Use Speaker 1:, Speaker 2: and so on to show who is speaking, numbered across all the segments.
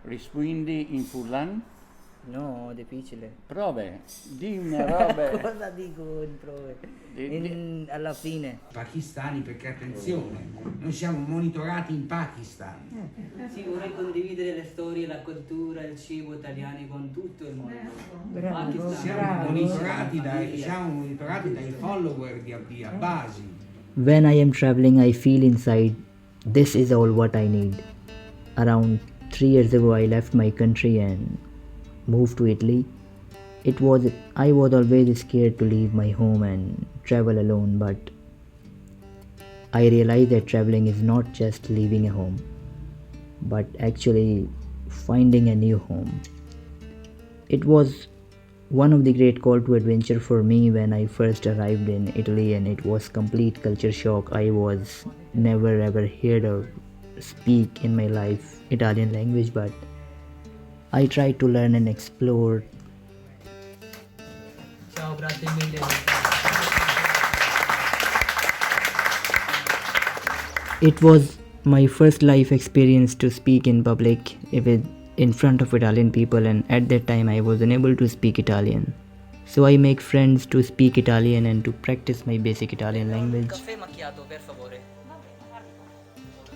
Speaker 1: Rispondi in furlan?
Speaker 2: No, difficile.
Speaker 1: Prove, di una roba.
Speaker 2: Cosa dico in prove? Alla fine.
Speaker 3: Pakistani, perché attenzione, noi siamo monitorati in Pakistan.
Speaker 4: Sì, vorrei condividere le storie, la cultura, il cibo italiani con tutto il mondo.
Speaker 3: Siamo monitorati dai follower di Abbasi.
Speaker 2: When I am traveling, I feel inside, this is all what I need. Around 3 years ago, I left my country and moved to Italy. I was always scared to leave my home and travel alone, but I realized that traveling is not just leaving a home, but actually finding a new home. It was one of the great call to adventure for me when I first arrived in Italy, and it was complete culture shock. I was never ever heard or speak in my life Italian language, but I tried to learn and explore.
Speaker 4: Ciao, grazie mille.
Speaker 2: It was my first life experience to speak in public in front of Italian people, and at that time I was unable to speak Italian. So I make friends to speak Italian and to practice my basic Italian language.
Speaker 4: Caffè macchiato, per favore.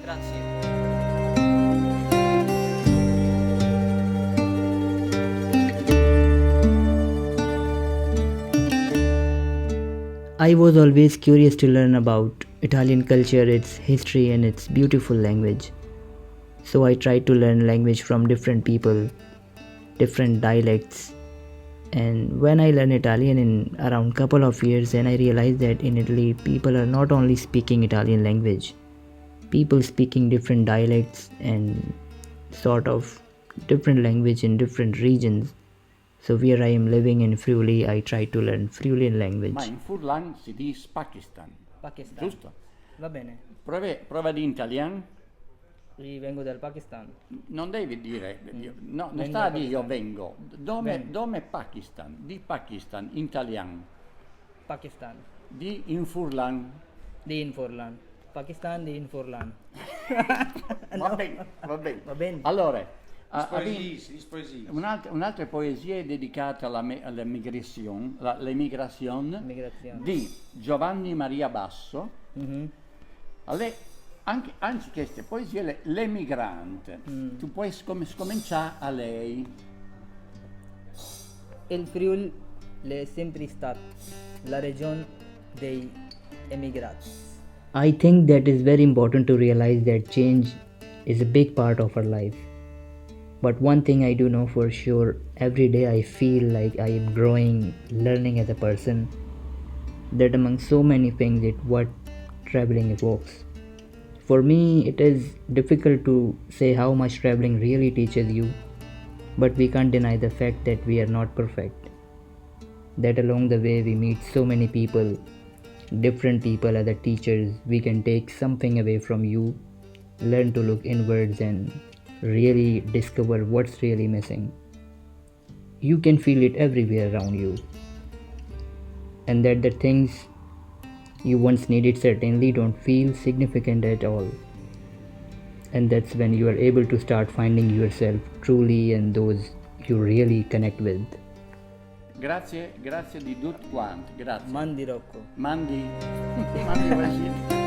Speaker 4: Grazie.
Speaker 2: I was always curious to learn about Italian culture, its history and its beautiful language. So I tried to learn language from different people, different dialects. And when I learned Italian in around couple of years, then I realized that in Italy people are not only speaking Italian language, people speaking different dialects and sort of different language in different regions. So where I am living in Friuli, I try to learn Friulian language.
Speaker 1: Ma in furlan si dice Pakistan.
Speaker 2: Pakistan.
Speaker 1: Giusto?
Speaker 2: Va bene.
Speaker 1: Prova di italiano.
Speaker 2: Io vengo dal Pakistan.
Speaker 1: Non devi dire, no, non
Speaker 2: Vengo
Speaker 1: sta a
Speaker 2: dal
Speaker 1: dire io
Speaker 2: Pakistan.
Speaker 1: vengo.
Speaker 2: Bene.
Speaker 1: Dome Pakistan, di Pakistan, in italiano.
Speaker 2: Pakistan.
Speaker 1: Di in furlan.
Speaker 2: Di in Furlan. Pakistan di in Furlan.
Speaker 1: Va bene, va bene.
Speaker 2: Va bene.
Speaker 1: Allora,
Speaker 3: Spoesie.
Speaker 1: un'altra poesia dedicata all'emigrazione
Speaker 2: Migrazione.
Speaker 1: di Giovanni Maria Basso.
Speaker 2: Mhm.
Speaker 1: Anzi, queste poesie, l'emigrante. Tu puoi scominciare a lei.
Speaker 2: Il Friuli è sempre stato la regione dei emigrati. I think that is very important to realize that change is a big part of our life. But one thing I do know for sure, every day I feel like I am growing, learning as a person. That among so many things, it's what traveling evokes. For me, it is difficult to say how much traveling really teaches you, but we can't deny the fact that we are not perfect. That along the way we meet so many people, different people as teachers. We can take something away from you, learn to look inwards and really discover what's really missing. You can feel it everywhere around you, and that the things you once needed certainly don't feel significant at all. And that's when you are able to start finding yourself truly and those you really connect with.
Speaker 1: Grazie di tutto quanto, grazie.
Speaker 2: Mandi Rocco.
Speaker 1: Mandi Brasile.